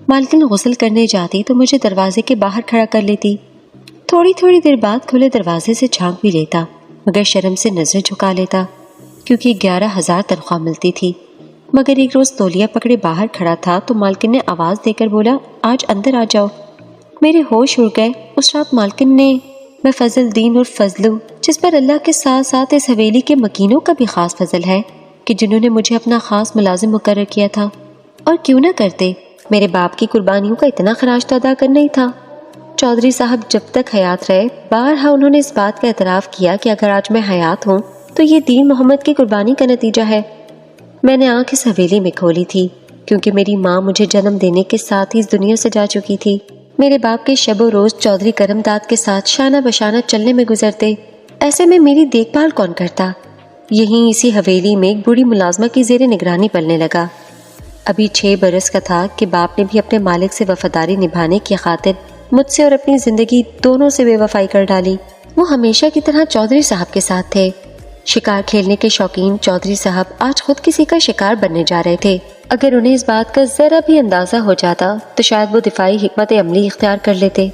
مالکن غسل کرنے جاتی تو مجھے دروازے کے باہر کھڑا کر لیتی. تھوڑی تھوڑی دیر بعد کھلے دروازے سے جھانک بھی لیتا، مگر شرم سے نظر جھکا لیتا کیونکہ 11,000 تنخواہ ملتی تھی. مگر ایک روز تولیہ پکڑے باہر کھڑا تھا تو مالکن نے آواز دے کر بولا، آج اندر آ جاؤ. میرے ہوش اڑ گئے. اس رات مالکن نے، میں فضل دین اور فضلو، جس پر اللہ کے ساتھ ساتھ اس حویلی کے مکینوں کا بھی خاص فضل ہے کہ جنہوں نے مجھے اپنا خاص ملازم مقرر کیا تھا. اور کیوں نہ کرتے، میرے باپ کی قربانیوں کا اتنا خراج تو ادا کرنا ہی تھا. چودھری صاحب جب تک حیات رہے بارہا انہوں نے اس بات کا اعتراف کیا کہ اگر آج میں حیات ہوں تو یہ دین محمد کی قربانی کا نتیجہ ہے. میں نے آنکھ اس حویلی میں کھولی تھی کیونکہ میری ماں مجھے جنم دینے کے ساتھ ہی اس دنیا سے جا چکی تھی. میرے باپ کے شب و روز چودھری کرم داد کے ساتھ شانہ بشانہ چلنے میں گزرتے. ایسے میں میری دیکھ بھال کون کرتا؟ یہیں اسی حویلی میں ایک بوڑھی ملازمہ کی زیر نگرانی پلنے لگا. ابھی 6 برس کا تھا کہ باپ نے بھی اپنے مالک سے وفاداری نبھانے کی خاطر مجھ سے اور اپنی زندگی دونوں سے بے وفائی کر ڈالی. وہ ہمیشہ کی طرح چودھری صاحب کے ساتھ تھے. شکار کھیلنے کے شوقین چودھری صاحب آج خود کسی کا شکار بننے جا رہے تھے. اگر انہیں اس بات کا ذرا بھی اندازہ ہو جاتا تو شاید وہ دفاعی حکمت عملی اختیار کر لیتے.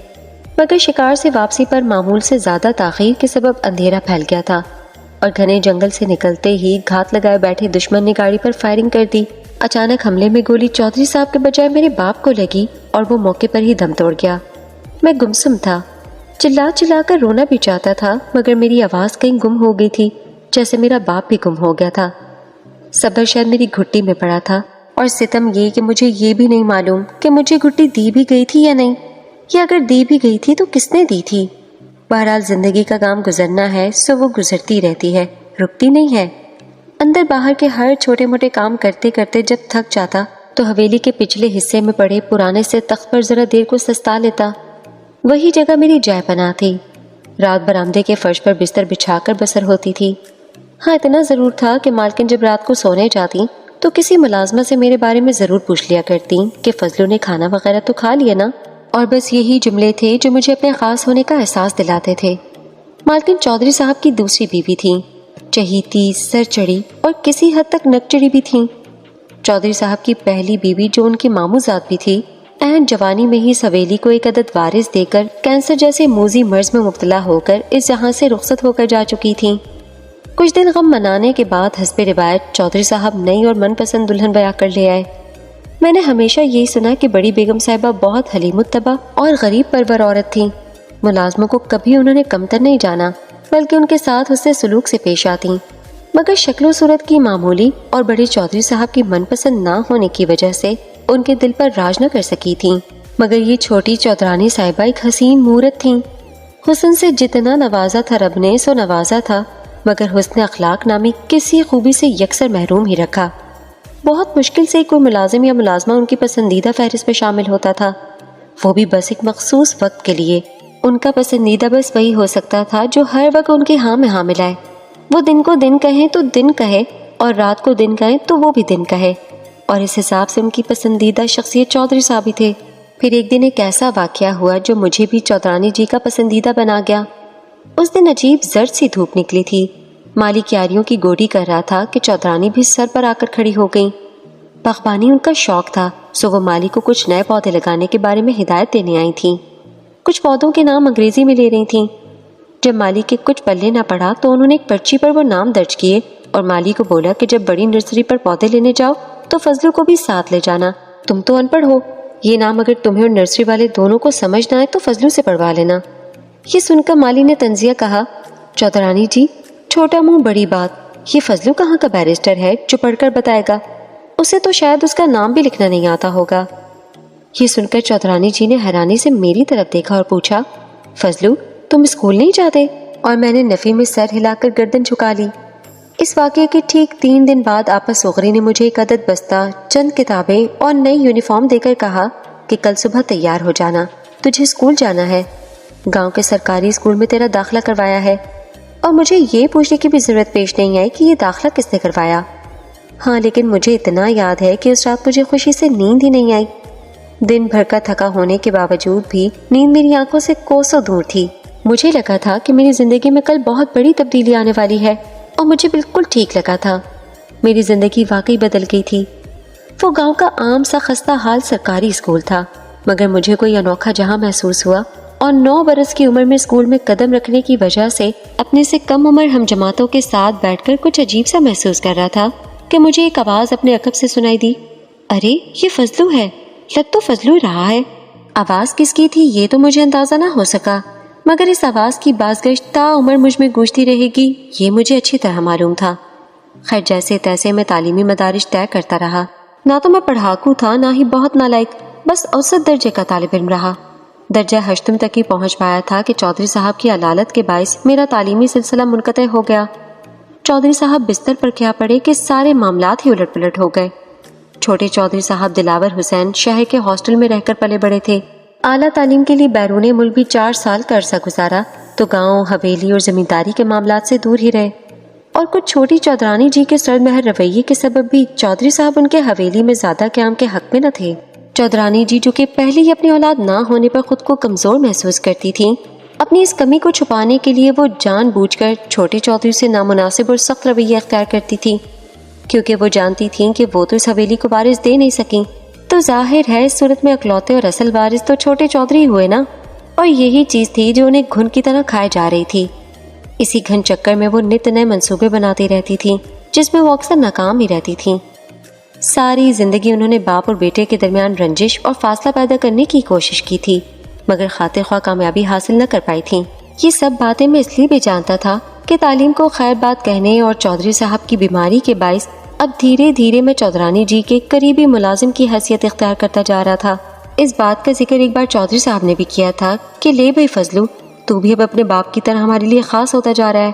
مگر شکار سے واپسی پر معمول سے زیادہ تاخیر کے سبب اندھیرا پھیل گیا تھا اور گھنے جنگل سے نکلتے ہی گھات لگائے بیٹھے دشمن نے گاڑی پر فائرنگ کر دی. اچانک حملے میں گولی چودھری صاحب کے بجائے میرے باپ کو لگی اور وہ موقع پر ہی دم توڑ گیا. میں گمسم تھا. چلا چلا کر رونا بھی چاہتا تھا مگر میری آواز کہیں گم ہو گئی تھی، جیسے میرا باپ بھی گم ہو گیا تھا. صبر شاید میری گھٹی میں پڑا تھا اور ستم یہ کہ مجھے یہ بھی نہیں معلوم کہ مجھے گھٹی دی بھی گئی تھی یا نہیں، یا اگر دی بھی گئی تھی تو کس نے دی تھی. بہرحال زندگی کا کام گزرنا ہے سو وہ گزرتی رہتی ہے، رکتی نہیں ہے. اندر باہر کے ہر چھوٹے موٹے کام کرتے کرتے جب تھک جاتا تو حویلی کے پچھلے حصے میں پڑے پرانے سے تخت پر ذرا دیر کو سستا لیتا. وہی جگہ میری جائے پناہ تھی. رات برآمدے کے فرش پر بستر بچھا کر بسر ہوتی تھی. ہاں اتنا ضرور تھا کہ مالکن جب رات کو سونے جاتی تو کسی ملازمہ سے میرے بارے میں ضرور پوچھ لیا کرتی کہ فضلو نے کھانا وغیرہ تو کھا لیا نا، اور بس یہی جملے تھے جو مجھے اپنے خاص ہونے کا احساس دلاتے تھے. مالکن چودھری صاحب کی دوسری بیوی تھی، چہیتی، سر چڑی اور کسی حد تک نک چڑی بھی تھیں. چودھری صاحب کی پہلی بیوی جو ان کی ماموں ذات بھی تھی، عین جوانی میں ہی اس حویلی کو ایک عدد وارث دے کر کینسر جیسے موذی مرض میں مبتلا ہو کر اس جہاں سے رخصت ہو کر جا چکی تھیں. کچھ دن غم منانے کے بعد حسب روایت چودھری صاحب نئی اور من پسند دلہن بیاہ کر لے آئے. میں نے ہمیشہ یہی سنا کہ بڑی بیگم صاحبہ بہت حلیم الطبع اور غریب پرور عورت تھیں. ملازموں کو کبھی انہوں نے کمتر نہیں جانا بلکہ ان کے ساتھ حسن سلوک سے پیش آتیں. مگر شکل و صورت کی معمولی اور بڑے چودھری صاحب کی من پسند نہ ہونے کی وجہ سے ان کے دل پر راج نہ کر سکی تھیں. مگر یہ چھوٹی چودرانی صاحبہ ایک حسین مورت تھیں. حسن سے جتنا نوازا تھا رب نے سو نوازا تھا، مگر حسن اخلاق نامی کسی خوبی سے یکسر محروم ہی رکھا. بہت مشکل سے کوئی ملازم یا ملازمہ ان کی پسندیدہ فہرست میں شامل ہوتا تھا، وہ بھی بس ایک مخصوص وقت کے لیے. ان کا پسندیدہ بس وہی ہو سکتا تھا جو ہر وقت ان کے ہاں میں ہاں ملائے. وہ دن کو دن کہیں تو دن کہے اور رات کو دن کہیں تو وہ بھی دن کہے، اور اس حساب سے ان کی پسندیدہ شخصیت چودھری صاحب ہی تھے. پھر ایک دن ایک ایسا واقعہ ہوا جو مجھے بھی چودرانی جی کا پسندیدہ بنا گیا. اس دن عجیب زرد سی دھوپ نکلی تھی. مالی کیاریوں کی گوڑی کر رہا تھا کہ چودرانی بھی سر پر آ کر کھڑی ہو گئیں. باغبانی ان کا شوق تھا سو وہ مالی کو کچھ نئے پودے لگانے کے بارے میں ہدایت دینے آئی تھیں. کچھ پودوں کے نام انگریزی میں لے رہی تھیں. جب مالی کے کچھ پلے نہ پڑا تو انہوں نے ایک پرچی پر وہ نام درج کیے اور مالی کو بولا کہ جب بڑی نرسری پر پودے لینے جاؤ تو فضلو کو بھی ساتھ لے جانا. تم تو ان پڑھ ہو، یہ نام اگر تمہیں اور نرسری والے دونوں کو سمجھ نہ آئے تو فضلو سے پڑھوا لینا. یہ سن کر مالی نے طنزیہ کہا، چودرانی جی چھوٹا منہ بڑی بات، یہ فضلو کہاں کا بیرسٹر ہے جو پڑھ کر بتائے گا؟ اسے تو شاید اس کا نام بھی لکھنا نہیں آتا ہوگا. یہ سن کر چودرانی جی نے حیرانی سے میری طرف دیکھا اور پوچھا، فضلو تم اسکول نہیں جاتے؟ اور میں نے نفی میں سر ہلا کر گردن جھکا لی. اس واقعے کے ٹھیک 3 دن بعد آپا صغری نے مجھے ایک عدد بستہ، چند کتابیں اور نئی یونیفارم دے کر کہا کہ کل صبح تیار ہو جانا، تجھے اسکول جانا ہے. گاؤں کے سرکاری اسکول میں تیرا داخلہ کروایا ہے. اور مجھے یہ پوچھنے کی بھی ضرورت پیش نہیں آئی کہ یہ داخلہ کس نے کروایا. ہاں لیکن مجھے اتنا یاد ہے کہ اس رات مجھے خوشی سے نیند ہی نہیں آئی. دن بھر کا تھکا ہونے کے باوجود بھی نیند میری آنکھوں سے کوسوں دور تھی. مجھے لگا تھا کہ میری زندگی میں کل بہت بڑی تبدیلی آنے والی ہے، اور مجھے بالکل ٹھیک لگا تھا. میری زندگی واقعی بدل گئی تھی. وہ گاؤں کا عام سا خستہ حال سرکاری اسکول تھا، مگر مجھے کوئی انوکھا جہاں محسوس ہوا اور 9 برس کی عمر میں اسکول میں قدم رکھنے کی وجہ سے اپنے سے کم عمر ہم جماعتوں کے ساتھ بیٹھ کر کچھ عجیب سا محسوس کر رہا تھا کہ مجھے ایک آواز اپنے عقب سے سنائی دی، ارے یہ فضلو ہے، لگ تو فضلو رہا ہے۔ آواز کس کی تھی یہ تو مجھے اندازہ نہ ہو سکا، مگر اس آواز کی بازگشت تا عمر مجھ میں گونجتی رہے گی یہ مجھے اچھی طرح معلوم تھا۔ خیر جیسے تیسے میں تعلیمی مدارج طے کرتا رہا، نہ تو میں پڑھاکو تھا نہ ہی بہت نالائق، بس اوسط درجے کا طالب علم رہا۔ درجہ ہشتم تک ہی پہنچ پایا تھا کہ چودھری صاحب کی علالت کے باعث میرا تعلیمی سلسلہ منقطع ہو گیا۔ چودھری صاحب بستر پر کیا پڑے کہ سارے معاملات ہی الٹ پلٹ ہو گئے۔ چھوٹے چودھری صاحب دلاور حسین شہر کے ہاسٹل میں رہ کر پلے بڑے تھے۔ اعلیٰ تعلیم کے لیے بیرون ملک بھی 4 سال کا عرصہ گزارا تو گاؤں، حویلی اور زمینداری کے معاملات سے دور ہی رہے، اور کچھ چھوٹی چودرانی جی کے سرد مہر رویے کے سبب بھی چودھری صاحب ان کے حویلی میں زیادہ قیام کے حق میں نہ تھے۔ چودرانی جی جو کہ پہلے ہی اپنی اولاد نہ ہونے پر خود کو کمزور محسوس کرتی تھیں، اپنی اس کمی کو چھپانے کے لیے وہ جان بوجھ کر چھوٹے چودھری سے نامناسب اور سخت رویہ اختیار کرتی تھیں، کیونکہ وہ جانتی تھیں کہ وہ تو اس حویلی کو وارث دے نہیں سکیں، تو ظاہر ہے اس صورت میں اکلوتے اور اصل وارث تو چھوٹے چودھری ہوئے نا، اور یہی چیز تھی جو انہیں گھن کی طرح کھائے جا رہی تھی۔ اسی گھن چکر میں وہ نت نئے منصوبے بناتی رہتی تھیں جس میں وہ اکثر ناکام ہی رہتی تھیں۔ ساری زندگی انہوں نے باپ اور بیٹے کے درمیان رنجش اور فاصلہ پیدا کرنے کی کوشش کی تھی، مگر خاطر خواہ کامیابی حاصل نہ کر پائی تھیں۔ یہ سب باتیں میں اس لیے بھی جانتا تھا کہ تعلیم کو خیر بات کہنے اور چودھری صاحب کی بیماری کے باعث اب دھیرے دھیرے میں چودرانی جی کے قریبی ملازم کی حیثیت اختیار کرتا جا رہا تھا۔ اس بات کا ذکر ایک بار چودھری صاحب نے بھی کیا تھا کہ لے بھائی فضلو، تو بھی اب اپنے باپ کی طرح ہمارے لیے خاص ہوتا جا رہا ہے،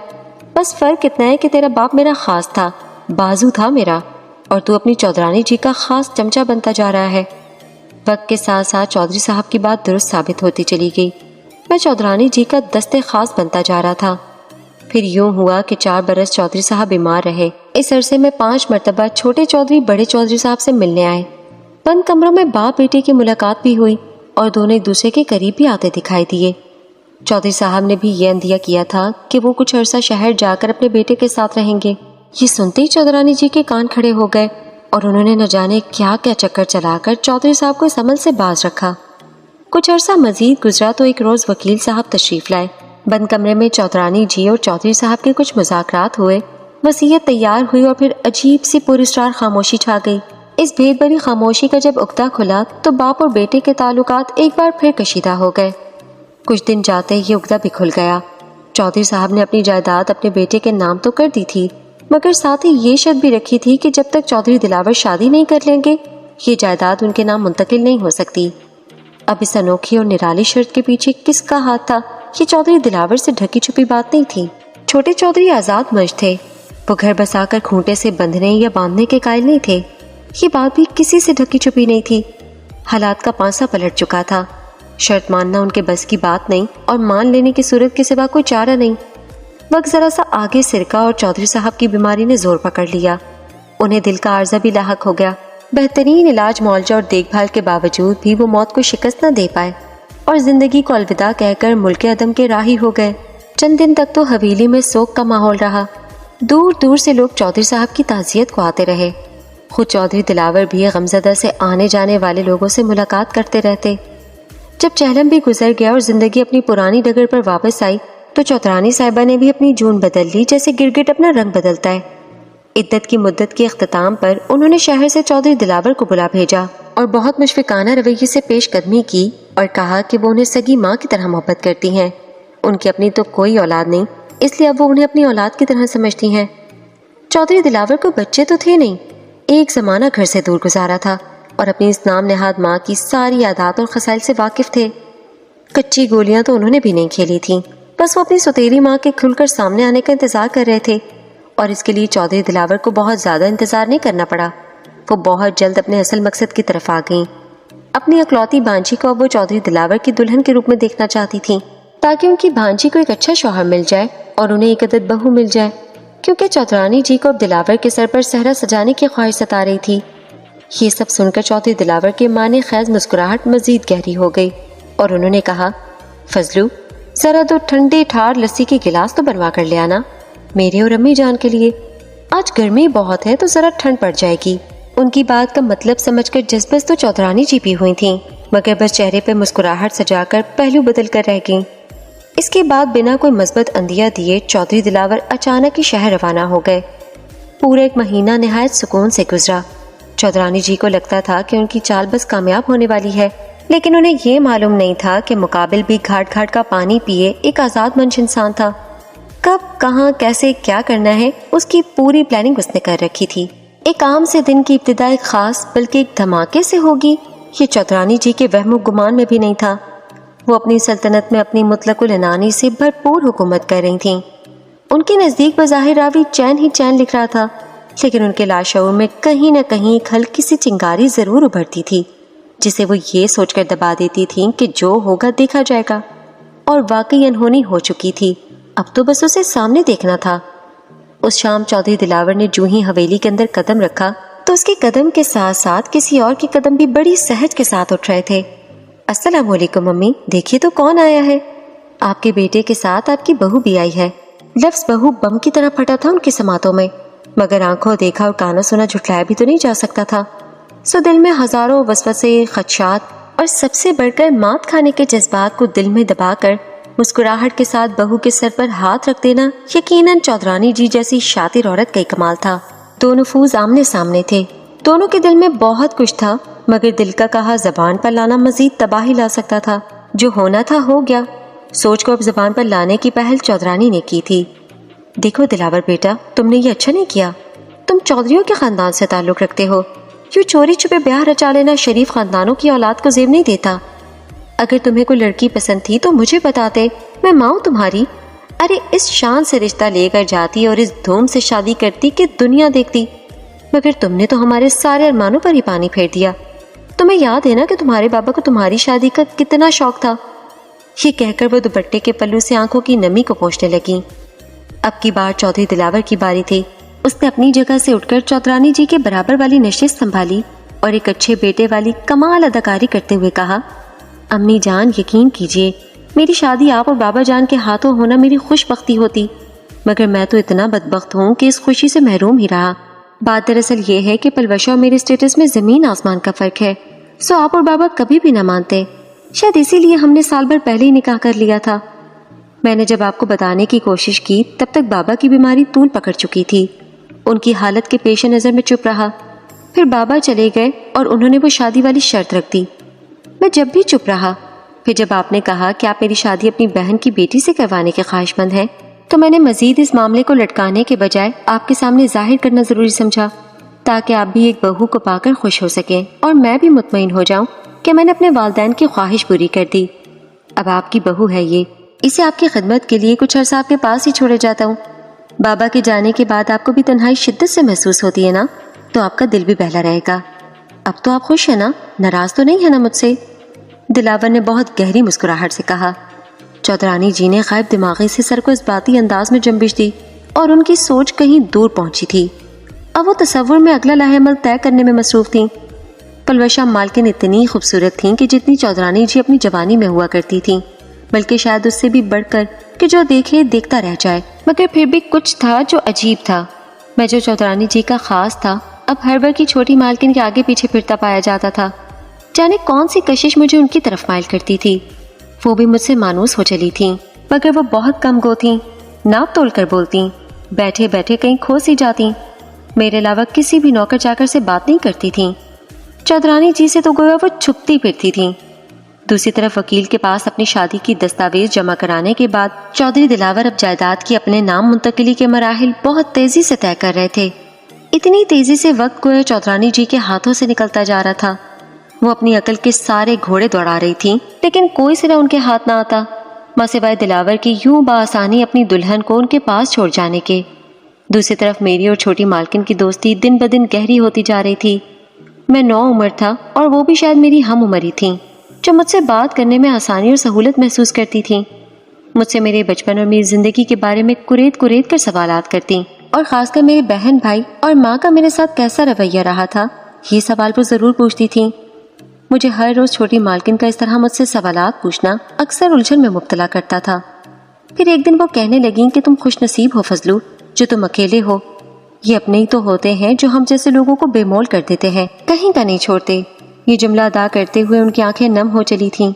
بس فرق اتنا ہے کہ تیرا باپ میرا خاص تھا، بازو تھا میرا، اور تو اپنی چودرانی جی کا خاص چمچہ بنتا جا رہا ہے۔ وقت کے ساتھ ساتھ چودھری صاحب کی بات درست ثابت ہوتی چلی گئی، میں چودرانی جی کا دست خاص بنتا جا رہا تھا۔ پھر یوں ہوا کہ 4 برس چودھری صاحب بیمار رہے۔ اس عرصے میں 5 مرتبہ چھوٹے چودھری بڑے چودھری صاحب سے ملنے آئے۔ بند کمروں میں باپ بیٹے کی ملاقات بھی ہوئی اور دونوں ایک دوسرے کے قریب بھی آتے دکھائی دیے۔ چودھری صاحب نے بھی یہ اندیہ کیا تھا کہ وہ کچھ عرصہ شہر جا کر اپنے بیٹے کے ساتھ رہیں گے۔ یہ سنتے ہی چودرانی جی کے کان کھڑے ہو گئے اور انہوں نے نہ جانے کیا کیا چکر چلا کر چودھری صاحب کو اس عمل سے باز رکھا۔ کچھ عرصہ مزید گزرا تو ایک روز وکیل صاحب تشریف لائے۔ بند کمرے میں چودرانی جی اور چودھری صاحب کے کچھ مذاکرات ہوئے، وصیت تیار ہوئی اور پھر عجیب سی پراسرار خاموشی چھا گئی۔ اس بھید بھری خاموشی کا جب عقدہ کھلا تو باپ اور بیٹے کے تعلقات ایک بار پھر کشیدہ ہو گئے۔ کچھ دن جاتے یہ عقدہ بھی کھل گیا۔ چودھری صاحب نے اپنی جائیداد اپنے بیٹے کے نام تو کر دی تھی، مگر ساتھ ہی یہ شرط بھی رکھی تھی کہ جب تک چودھری دلاور شادی نہیں کر لیں گے یہ جائیداد ان کے نام منتقل نہیں ہو سکتی۔ اب اس انوکھی اور نرالی شرط کے پیچھے کس کا ہاتھ تھا یہ چودھری دلاور سے ڈھکی چھپی بات نہیں تھی۔ چھوٹے چودھری آزاد مرد تھے، وہ گھر بسا کر کھونٹے سے بندھنے یا باندھنے کے قائل نہیں تھے۔ یہ بات بھی کسی سے ڈھکی چھپی نہیں تھی، حالات کا پانسا پلٹ چکا تھا۔ شرط ماننا ان کے بس کی بات نہیں اور مان لینے کی صورت کے سوا کوئی چارہ نہیں۔ وقت ذرا سا آگے سرکا اور چودھری صاحب کی بیماری نے زور پکڑ لیا، انہیں دل کا عارضہ بھی لاحق ہو گیا۔ بہترین علاج معالجہ اور دیکھ بھال کے باوجود بھی وہ موت کو شکست نہ دے پائے اور زندگی کو الوداع کہہ کر ملک عدم کے راہی ہو گئے۔ چند دن تک تو حویلی میں سوگ کا ماحول رہا، دور دور سے لوگ چودھری صاحب کی تعزیت کو آتے رہے۔ خود چودھری دلاور بھی غمزدہ سے آنے جانے والے لوگوں سے ملاقات کرتے رہتے۔ جب چہلم بھی گزر گیا اور زندگی اپنی پرانی ڈگر پر واپس آئی تو چودرانی صاحبہ نے بھی اپنی جون بدل لی جیسے گرگٹ اپنا رنگ بدلتا ہے۔ عدت کی مدت کے اختتام پر انہوں نے شہر سے چودھری دلاور کو بلا بھیجا اور بہت مشفقانہ رویے سے پیش قدمی کی اور کہا کہ وہ انہیں سگی ماں کی طرح محبت کرتی ہیں۔ ان کی اپنی تو کوئی اولاد نہیں، اس لیے اب وہ انہیں اپنی اولاد کی طرح سمجھتی ہیں۔ چودھری دلاور کو بچے تو تھے نہیں، ایک زمانہ گھر سے دور گزارا تھا اور اپنی اس نام نہاد ماں کی ساری عادات اور خصائل سے واقف تھے۔ کچی گولیاں تو انہوں نے بھی نہیں کھیلی تھیں، بس وہ اپنی سوتیلی ماں کے کھل کر سامنے آنے کا انتظار کر رہے تھے، اور اس کے لیے چودھری دلاور کو بہت زیادہ انتظار نہیں کرنا پڑا۔ وہ بہت جلد اپنے اصل مقصد کی طرف آ گئیں۔ اپنی اکلوتی بانجی کو اب وہ چودھری دلاور کی دلہن کے روپ میں دیکھنا چاہتی تھیں تاکہ ان کی بانجی کو ایک اچھا شوہر مل جائے اور انہیں ایک عدد بہو مل جائے، کیونکہ چودرانی جی کو اب دلاور کے سر پر صحرا سجانے کی خواہش ستا رہی تھی۔ یہ سب سن کر چودھری دلاور کے معنی خیز مسکراہٹ مزید گہری ہو گئی اور انہوں نے کہا، فضلو ذرا 2 ٹھنڈے ٹھار لسی کے گلاس تو بنوا کر لے آنا میرے اور امی جان کے لیے، آج گرمی بہت ہے تو ذرا ٹھنڈ پڑ جائے گی۔ ان کی بات کا مطلب سمجھ کر جذبت تو چودرانی جی بھی ہوئی تھیں، مگر بس چہرے پہ مسکراہٹ سجا کر پہلو بدل کر رہ گئیں۔ اس کے بعد بنا کوئی مثبت اندیہ دیے چودھری دلاور اچانک ہی شہر روانہ ہو گئے۔ پورا ایک مہینہ نہایت سکون سے گزرا۔ چودرانی جی کو لگتا تھا کہ ان کی چال بس کامیاب ہونے والی ہے، لیکن انہیں یہ معلوم نہیں تھا کہ مقابل بھی گھاٹ گھاٹ کا پانی پیے ایک آزاد منش انسان تھا۔ کب، کہاں، کیسے، کیا کرنا ہے، اس کی پوری پلاننگ اس نے کر رکھی تھی۔ ایک عام سے دن کی ابتدا ایک خاص بلکہ ایک دھماکے سے ہوگی، یہ چودرانی جی کے وہم و گمان میں بھی نہیں تھا۔ وہ اپنی سلطنت میں اپنی مطلق العنانی سے بھرپور حکومت کر رہی تھیں۔ ان کے نزدیک بظاہر راوی چین ہی چین لکھ رہا تھا، لیکن ان کے لاشعور میں کہیں نہ کہیں ایک ہلکی سی چنگاری ضرور ابھرتی تھی، جسے وہ یہ سوچ کر دبا دیتی تھیں کہ جو ہوگا دیکھا جائے گا۔ اور واقعی انہونی ہو چکی تھی، اب تو بس اسے سامنے دیکھنا تھا۔ اس شام چودھری دلاور نے جو ہی حویلی کے اندر قدم رکھا تو اس کے قدم کے ساتھ ساتھ کسی اور کے قدم بھی بڑی سہج کے ساتھ اٹھ رہے تھے۔ السلام علیکم امی، دیکھیے تو کون آیا ہے۔ آپ کے بیٹے کے ساتھ آپ کی بہو بھی آئی ہے۔ لفظ بہو بم کی طرح پھٹا تھا ان کی سماعتوں میں، مگر آنکھوں دیکھا اور کانوں سنا جھٹلایا بھی تو نہیں جا سکتا تھا۔ سو دل میں ہزاروں وسوسے، خدشات اور سب سے بڑھ کر مات کھانے کے جذبات کو دل میں دبا کر مسکراہٹ کے ساتھ بہو کے سر پر ہاتھ رکھ دینا یقیناً چودرانی جی جیسی شاطر عورت کا کمال تھا۔ دو نفوذ آمنے سامنے تھے، دونوں کے دل میں بہت کچھ تھا، مگر دل کا کہا زبان پر لانا مزید تباہی لا سکتا تھا۔ جو ہونا تھا ہو گیا، سوچ کو اب زبان پر لانے کی پہل چودرانی نے کی تھی۔ دیکھو دلاور بیٹا، تم نے یہ اچھا نہیں کیا۔ تم چودھریوں کے خاندان سے تعلق رکھتے ہو، یوں چوری چھپے بیاہ رچا لینا شریف خاندانوں کی اولاد کو زیب نہیں دیتا۔ اگر تمہیں کوئی لڑکی پسند تھی تو مجھے بتاتے، میں ماں ہوں تمہاری۔ ارے اس شان سے رشتہ لے کر جاتی اور اس دھوم سے شادی کرتی کہ دنیا دیکھتی، مگر تم نے تو ہمارے سارے ارمانوں پر ہی پانی پھیر دیا۔ تمہیں یاد ہے نا کہ تمہارے بابا کو تمہاری شادی کا کتنا شوق تھا۔ یہ کہہ کر وہ دوپٹے کے پلو سے آنکھوں کی نمی کو پوچھنے لگیں۔ اب کی بار چودھری دلاور کی باری تھی۔ اس نے اپنی جگہ سے اٹھ کر چودرانی جی کے برابر والی نشست سنبھالی اور ایک اچھے بیٹے والی کمال اداکاری کرتے ہوئے کہا، امی جان یقین کیجیے، میری شادی آپ اور بابا جان کے ہاتھوں ہونا میری خوش بختی ہوتی، مگر میں تو اتنا بدبخت ہوں کہ اس خوشی سے محروم ہی رہا۔ بات دراصل یہ ہے کہ پلوشا اور میرے اسٹیٹس میں زمین آسمان کا فرق ہے، سو آپ اور بابا کبھی بھی نہ مانتے، شاید اسی لیے ہم نے سال بھر پہلے ہی نکاح کر لیا تھا۔ میں نے جب آپ کو بتانے کی کوشش کی تب تک بابا کی بیماری طول پکڑ چکی تھی، ان کی حالت کے پیش نظر میں چپ رہا، پھر بابا چلے گئے اور انہوں نے وہ شادی والی شرط رکھ دی۔ میں جب بھی چپ رہا، پھر جب آپ نے کہا کہ آپ میری شادی اپنی بہن کی بیٹی سے کروانے کے خواہش مند ہیں تو میں نے مزید اس معاملے کو لٹکانے کے بجائے آپ کے سامنے ظاہر کرنا ضروری سمجھا، تاکہ آپ بھی ایک بہو کو پا کر خوش ہو سکیں اور میں بھی مطمئن ہو جاؤں کہ میں نے اپنے والدین کی خواہش پوری کر دی۔ اب آپ کی بہو ہے یہ، اسے آپ کی خدمت کے لیے کچھ عرصہ آپ کے پاس ہی چھوڑے جاتا ہوں۔ بابا کے جانے کے بعد آپ کو بھی تنہائی شدت سے محسوس ہوتی ہے نا، تو آپ کا دل بھی بہلا رہے گا۔ اب تو آپ خوش ہیں نا، ناراض تو نہیں ہے نا مجھ سے؟ دلاور نے بہت گہری مسکراہٹ سے کہا۔ چودرانی جی نے غائب دماغی سے سر کو اس باتی انداز میں جنبش دی اور ان کی سوچ کہیں دور پہنچی تھی۔ اب وہ تصور میں اگلا لاہ عمل طے کرنے میں مصروف تھیں۔ پلوشا مالکن اتنی خوبصورت تھیں کہ جتنی چودرانی جی اپنی جوانی میں ہوا کرتی تھیں، بلکہ شاید اس سے بھی بڑھ کر کہ جو دیکھے دیکھتا رہ جائے، مگر پھر بھی کچھ تھا جو عجیب تھا۔ میں جو چودرانی جی کا خاص تھا اب ہر بار کی چھوٹی مالکن کے آگے پیچھے پھرتا پایا جاتا تھا۔ جانے کون سی کشش مجھے ان کی طرف مائل کرتی تھی۔ وہ بھی مجھ سے مانوس ہو چلی تھیں، مگر وہ بہت کم گو تھیں، ناپ تول کر بولتیں، بیٹھے بیٹھے کہیں کھو سی جاتیں، میرے علاوہ کسی بھی نوکر چاکر سے بات نہیں کرتی تھیں۔ چودرانی جی سے تو گویا وہ چھپتی پھرتی تھیں۔ دوسری طرف وکیل کے پاس اپنی شادی کی دستاویز جمع کرانے کے بعد چودھری دلاور اب جائیداد کی اپنے نام منتقلی کے مراحل بہت تیزی سے طے کر رہے تھے۔ اتنی تیزی سے وقت گویا چودرانی جی کے ہاتھوں سے نکلتا جا رہا تھا۔ وہ اپنی عقل کے سارے گھوڑے دوڑا رہی تھیں، لیکن کوئی سرا ان کے ہاتھ نہ آتا، ماں سوائے دلاور کی یوں بآسانی اپنی دلہن کو ان کے پاس چھوڑ جانے کے۔ دوسری طرف میری اور چھوٹی مالکن کی دوستی دن بدن گہری ہوتی جا رہی تھی۔ میں 9 عمر تھا اور وہ بھی شاید میری ہم عمر ہی تھیں، جو مجھ سے بات کرنے میں آسانی اور سہولت محسوس کرتی تھیں۔ مجھ سے میرے بچپن اور میری زندگی کے بارے میں کریت کر سوالات کرتیں، اور خاص کر میرے بہن بھائی اور ماں کا میرے ساتھ کیسا رویہ رہا تھا، یہ سوال وہ ضرور پوچھتی تھیں۔ مجھے ہر روز چھوٹی مالکن کا اس طرح مجھ سے سوالات پوچھنا اکثر الجھن میں مبتلا کرتا تھا۔ پھر ایک دن وہ کہنے لگیں کہ تم خوش نصیب ہو فضلو، جو تم اکیلے ہو، یہ اپنے ہی تو ہوتے ہیں جو ہم جیسے لوگوں کو بے مول کر دیتے ہیں، کہیں کا نہیں چھوڑتے۔ یہ جملہ ادا کرتے ہوئے ان کی آنکھیں نم ہو چلی تھیں۔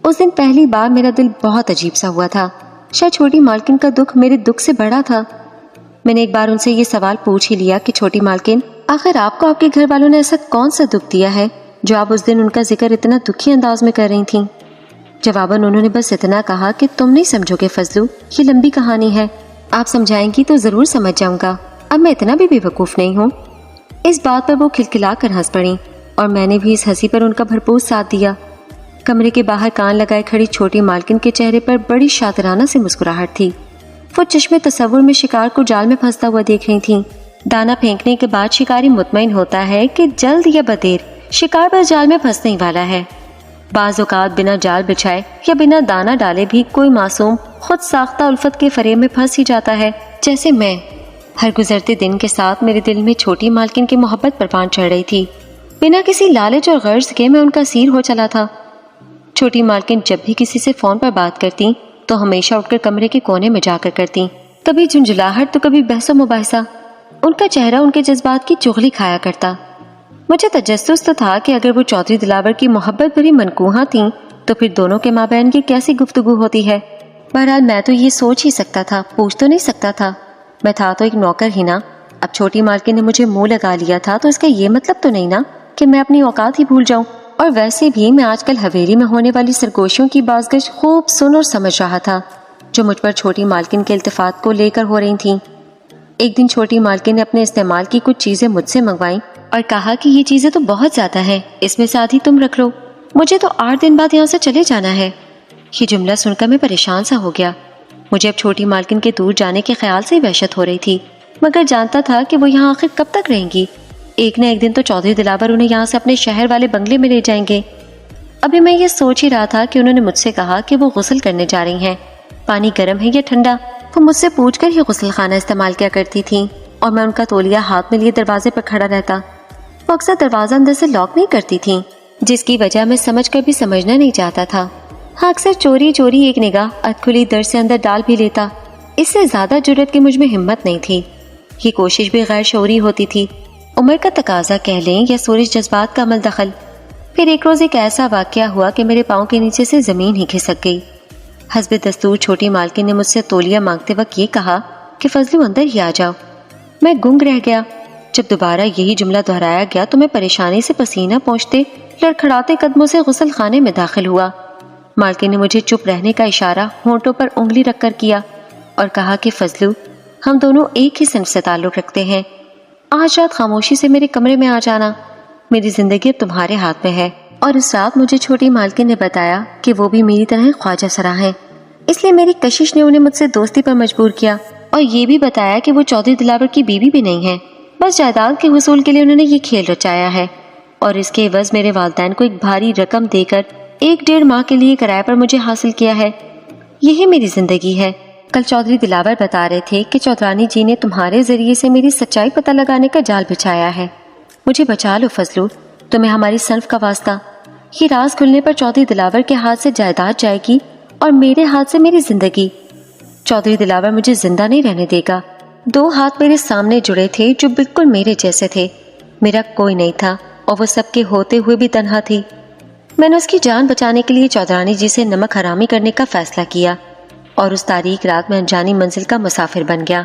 اس دن پہلی بار میرا دل بہت عجیب سا ہوا تھا، شاید چھوٹی مالکن کا دکھ میرے دکھ سے بڑا تھا۔ میں نے ایک بار ان سے یہ سوال پوچھ ہی لیا کہ چھوٹی مالکن، آخر آپ کو آپ کے گھر والوں نے ایسا کون سا دکھ دیا ہے جو آپ اس دن ان کا ذکر اتنا دکھی انداز میں کر رہی تھیں؟ جواباً انہوں نے بس اتنا کہا کہ تم نہیں سمجھو گے فضلو، یہ لمبی کہانی ہے، آپ سمجھائیں گی تو ضرور سمجھ جاؤں گا، اب میں اتنا بھی بے وقوف نہیں ہوں۔ اس بات پر وہ کھلکھلا کر ہنس پڑیں اور میں نے بھی اس ہنسی پر ان کا بھرپور ساتھ دیا۔ کمرے کے باہر کان لگائے کھڑی چھوٹی مالکن کے چہرے پر بڑی شاطرانہ سے مسکراہٹ تھی۔ وہ چشمے تصور میں شکار کو جال میں پھنستا ہوا دیکھ رہی تھیں۔ دانا پھینکنے کے بعد شکاری مطمئن ہوتا ہے کہ جلد یا بدیر شکار بس جال میں پھنسنے ہی والا ہے۔ بعض اوقات بنا جال بچھائے یا بنا دانا ڈالے بھی کوئی معصوم خود ساختہ الفت کے فریب میں پھنس ہی جاتا ہے، جیسے میں۔ ہر گزرتے دن کے ساتھ میرے دل میں چھوٹی مالکن کی محبت پروان چڑھ رہی تھی۔ بنا کسی لالچ اور غرض کے میں ان کا اسیر ہو چلا تھا۔ چھوٹی مالکن جب بھی کسی سے فون پر بات کرتی تو ہمیشہ اٹھ کر کمرے کے کونے میں جا کر کرتی، کبھی جھنجھلاہٹ تو کبھی بحث و مباحثہ۔ ان کا چہرہ ان کے جذبات کی چغلی کھایا کرتا۔ مجھے تجسس تو تھا کہ اگر وہ چودھری دلاور کی محبت بھری منکوہاں تھیں تو پھر دونوں کے مابین کی کیسی گفتگو ہوتی ہے۔ بہرحال میں تو یہ سوچ ہی سکتا تھا، پوچھ تو نہیں سکتا تھا، میں تھا تو ایک نوکر ہی نا۔ اب چھوٹی مالکن نے مجھے منہ لگا لیا تھا تو اس کا یہ مطلب تو نہیں نا کہ میں اپنی اوقات ہی بھول جاؤں۔ اور ویسے بھی میں آج کل حویلی میں ہونے والی سرگوشیوں کی بازگشت خوب سن اور سمجھ رہا تھا جو مجھ پر چھوٹی مالکن کے التفات کو لے کر ہو رہی تھیں۔ ایک دن چھوٹی مالکن نے اپنے استعمال کی کچھ چیزیں مجھ سے منگوائیں اور کہا کہ یہ چیزیں تو بہت زیادہ ہیں، اس میں سے آدھی تم رکھ لو، مجھے تو 8 دن بعد یہاں سے چلے جانا ہے۔ یہ جملہ سن کر میں پریشان سا ہو گیا۔ مجھے اب چھوٹی مالکن کے دور جانے کے خیال سے ہی وحشت ہو رہی تھی، مگر جانتا تھا کہ وہ یہاں آخر کب تک رہیں گی۔ ایک نہ ایک دن تو چودھری دلاور انہیں یہاں سے اپنے شہر والے بنگلے میں لے جائیں گے۔ ابھی میں یہ سوچ ہی رہا تھا کہ انہوں نے مجھ سے کہا کہ وہ غسل کرنے جا رہی ہیں، پانی گرم ہے یا ٹھنڈا۔ وہ مجھ سے پوچھ کر ہی غسل خانہ استعمال کیا کرتی تھیں اور میں ان کا تولیہ ہاتھ میں لیے دروازے پر کھڑا رہتا۔ وہ اکثر دروازہ اندر سے لاک نہیں کرتی تھیں، جس کی وجہ میں سمجھ کر بھی سمجھنا نہیں چاہتا تھا۔ ہاں، اکثر چوری چوری ایک نگاہ ادکھلی در سے اندر ڈال بھی لیتا۔ اس سے زیادہ جرأت کی مجھ میں ہمت نہیں تھی، یہ کوشش بھی غیر شعوری ہوتی تھی، عمر کا تقاضا کہہ لیں یا سورج جذبات کا عمل دخل۔ پھر ایک روز ایک ایسا واقعہ ہوا کہ میرے پاؤں کے نیچے سے زمین ہی کھسک گئی۔ حسب دستور چھوٹی مالکن نے مجھ سے تولیہ مانگتے وقت یہ کہا کہ فضلو اندر ہی آ جاؤ۔ میں گنگ رہ گیا۔ جب دوبارہ یہی جملہ دہرایا گیا تو میں پریشانی سے پسینہ پہنچتے لڑکھڑاتے قدموں سے غسل خانے میں داخل ہوا۔ مالکن نے مجھے چپ رہنے کا اشارہ ہونٹوں پر انگلی رکھ کر کیا اور کہا کہ فضلو، ہم دونوں ایک ہی صنف سے تعلق رکھتے ہیں، آج رات خاموشی سے میرے کمرے میں آ جانا، میری زندگی اب تمہارے ہاتھ میں ہے۔ اور اس رات مجھے چھوٹی مالکن نے بتایا کہ وہ بھی میری طرح خواجہ سرا ہیں، اس لیے میری کشش نے انہیں مجھ سے دوستی پر مجبور کیا، اور یہ بھی بتایا کہ وہ چودھری دلاور کی بیوی بھی نہیں ہے، بس جائیداد کے حصول کے لیے انہوں نے یہ کھیل رچایا ہے، اور اس کے عوض میرے والدین کو ایک بھاری رقم دے کر 1-1.5 ماہ کے لیے کرائے پر مجھے حاصل کیا ہے۔ یہی میری زندگی ہے۔ کل چودھری دلاور بتا رہے تھے کہ چودرانی جی نے تمہارے ذریعے سے میری سچائی پتہ لگانے کا جال بچھایا ہے، مجھے بچا لو فضلو، تمہیں ہماری صنف کا واسطہ۔ یہ راز کھلنے پر چودھری دلاور کے ہاتھ سے جائیداد جائے گی اور میرے ہاتھ سے میری زندگی۔ چودھری دلاور مجھے زندہ نہیں رہنے دے گا۔ 2 ہاتھ میرے سامنے جڑے تھے جو بالکل میرے جیسے تھے، میرا کوئی نہیں تھا اور وہ سب کے ہوتے ہوئے بھی تنہا تھی۔ میں نے اس کی جان بچانے کے لیے چودرانی جی سے نمک حرامی کرنے کا فیصلہ کیا اور اس تاریک رات میں انجانی منزل کا مسافر بن گیا۔